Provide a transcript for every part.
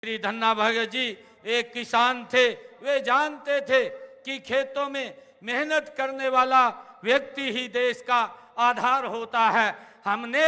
श्री धन्ना भगत जी एक किसान थे। वे जानते थे कि खेतों में मेहनत करने वाला व्यक्ति ही देश का आधार होता है। हमने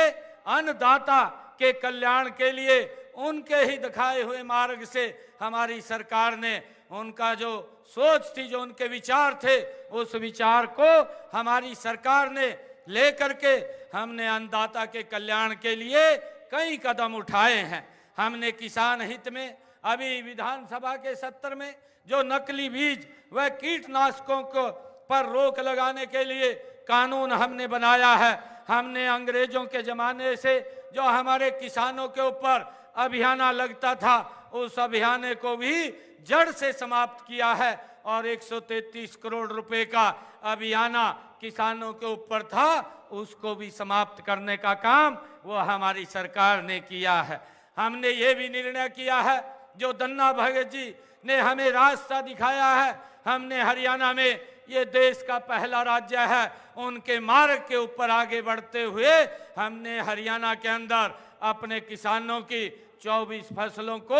अन्नदाता के कल्याण के लिए उनके ही दिखाए हुए मार्ग से हमारी सरकार ने उनका जो सोच थी, जो उनके विचार थे, उस विचार को हमारी सरकार ने लेकर के हमने अन्नदाता के कल्याण के लिए कई कदम उठाए हैं। हमने किसान हित में अभी विधानसभा के सत्र में जो नकली बीज व कीटनाशकों को पर रोक लगाने के लिए कानून हमने बनाया है। हमने अंग्रेजों के जमाने से जो हमारे किसानों के ऊपर अभियान लगता था, उस अभियान को भी जड़ से समाप्त किया है और 133 करोड़ रुपए का अभियान किसानों के ऊपर था, उसको भी समाप्त करने का काम वो हमारी सरकार ने किया है। हमने ये भी निर्णय किया है, जो धन्ना भगत जी ने हमें रास्ता दिखाया है, हमने हरियाणा में, ये देश का पहला राज्य है, उनके मार्ग के ऊपर आगे बढ़ते हुए हमने हरियाणा के अंदर अपने किसानों की 24 फसलों को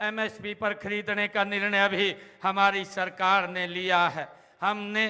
एमएसपी पर खरीदने का निर्णय भी हमारी सरकार ने लिया है। हमने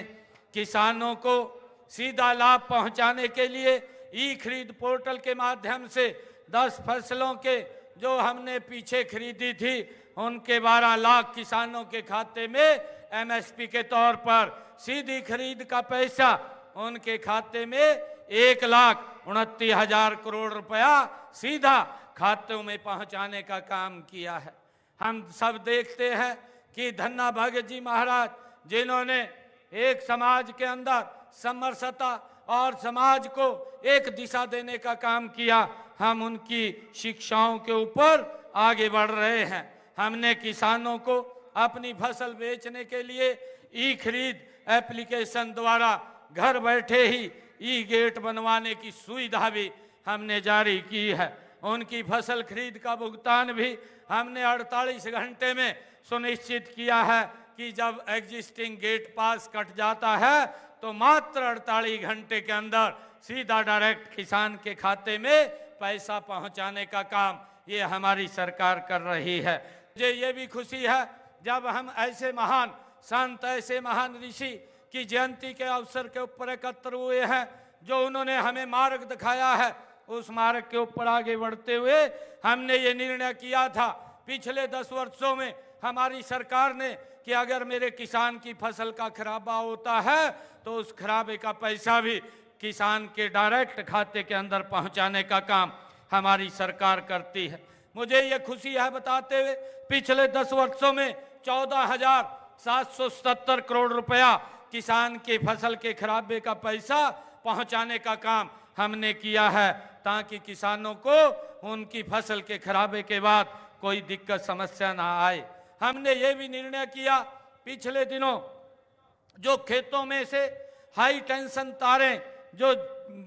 किसानों को सीधा लाभ पहुंचाने के लिए ई खरीद पोर्टल के माध्यम से 10 फसलों के जो हमने पीछे खरीदी थी, उनके 12 लाख किसानों के खाते में एमएसपी के तौर पर सीधी खरीद का पैसा उनके खाते में 1,29,000 करोड़ रुपया सीधा खातों में पहुंचाने का काम किया है। हम सब देखते हैं कि धन्ना भगत जी महाराज, जिन्होंने एक समाज के अंदर समरसता और समाज को एक दिशा देने का काम किया, हम उनकी शिक्षाओं के ऊपर आगे बढ़ रहे हैं। हमने किसानों को अपनी फसल बेचने के लिए ई खरीद एप्लीकेशन द्वारा घर बैठे ही ई गेट बनवाने की सुविधा भी हमने जारी की है। उनकी फसल खरीद का भुगतान भी हमने 48 घंटे में सुनिश्चित किया है कि जब एग्जिस्टिंग गेट पास कट जाता है तो मात्र 48 घंटे के अंदर सीधा डायरेक्ट किसान के खाते में पैसा पहुंचाने का काम ये हमारी सरकार कर रही है। मुझे ये भी खुशी है जब हम ऐसे महान संत, ऐसे महान ऋषि की जयंती के अवसर के ऊपर एकत्र हुए हैं, जो उन्होंने हमें मार्ग दिखाया है, उस मार्ग के ऊपर आगे बढ़ते हुए हमने ये निर्णय किया था पिछले 10 वर्षों में हमारी सरकार ने कि अगर मेरे किसान की फसल का खराबा होता है तो उस खराबे का पैसा भी किसान के डायरेक्ट खाते के अंदर पहुंचाने का काम हमारी सरकार करती है। मुझे ये खुशी है बताते हुए, पिछले 10 वर्षों में 14,777 करोड़ रुपया किसान की फसल के खराबे का पैसा पहुंचाने का काम हमने किया है, ताकि किसानों को उनकी फसल के खराबे के बाद कोई दिक्कत समस्या ना आए। हमने ये भी निर्णय किया, पिछले दिनों जो खेतों में से हाई टेंशन तारें जो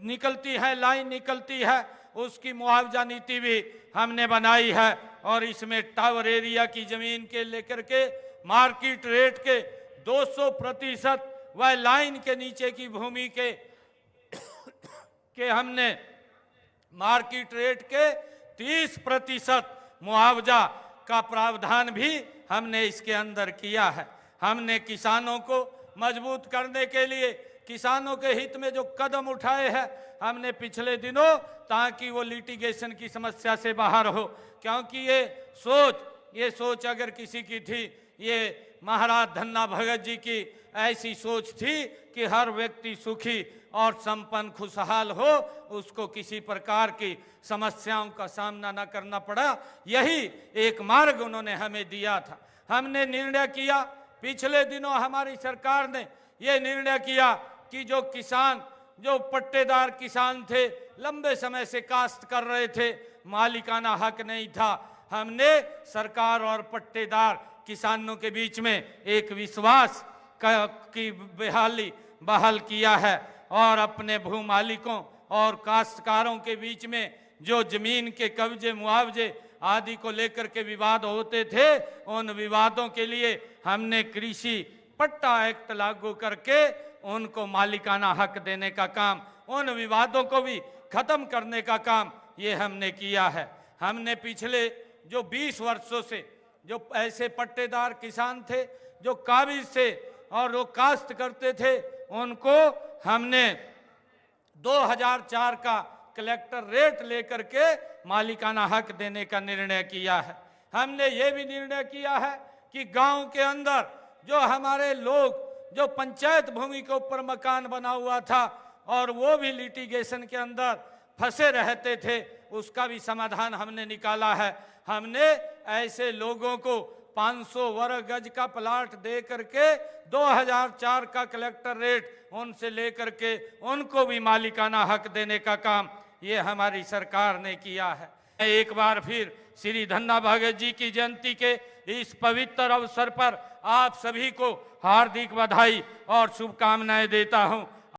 निकलती है, लाइन निकलती है, उसकी मुआवजा नीति भी हमने बनाई है और इसमें टावर एरिया की जमीन के लेकर के मार्केट रेट के 200% व लाइन के नीचे की भूमि के हमने मार्केट रेट के 30% मुआवजा का प्रावधान भी हमने इसके अंदर किया है। हमने किसानों को मजबूत करने के लिए किसानों के हित में जो कदम उठाए हैं हमने पिछले दिनों, ताकि वो लिटिगेशन की समस्या से बाहर हो, क्योंकि ये सोच अगर किसी की थी, ये महाराज धन्ना भगत जी की ऐसी सोच थी कि हर व्यक्ति सुखी और संपन्न खुशहाल हो, उसको किसी प्रकार की समस्याओं का सामना न करना पड़ा। यही एक मार्ग उन्होंने हमें दिया था। हमने निर्णय किया, पिछले दिनों हमारी सरकार ने ये निर्णय किया कि जो किसान, जो पट्टेदार किसान थे, लंबे समय से काश्त कर रहे थे, मालिकाना हक नहीं था, हमने सरकार और पट्टेदार किसानों के बीच में एक विश्वास की बहाल किया है और अपने भू मालिकों और काश्तकारों के बीच में जो जमीन के कब्जे, मुआवजे आदि को लेकर के विवाद होते थे, उन विवादों के लिए हमने कृषि पट्टा एक्ट लागू करके उनको मालिकाना हक देने का काम, उन विवादों को भी खत्म करने का काम ये हमने किया है। हमने पिछले जो 20 वर्षों से जो ऐसे पट्टेदार किसान थे जो काबिज थे और वो काश्त करते थे, उनको हमने 2004 का कलेक्टर रेट लेकर के मालिकाना हक देने का निर्णय किया है। हमने ये भी निर्णय किया है कि गांव के अंदर जो हमारे लोग जो पंचायत भूमि के ऊपर मकान बना हुआ था और वो भी लिटिगेशन के अंदर फंसे रहते थे, उसका भी समाधान हमने निकाला है। हमने ऐसे लोगों को 500 वर्ग गज का प्लाट दे करके 2004 का कलेक्टर रेट उनसे लेकर के उनको भी मालिकाना हक देने का काम ये हमारी सरकार ने किया है। मैं एक बार फिर श्री धन्ना भगत जी की जयंती के इस पवित्र अवसर पर आप सभी को हार्दिक बधाई और शुभकामनाएं देता हूं।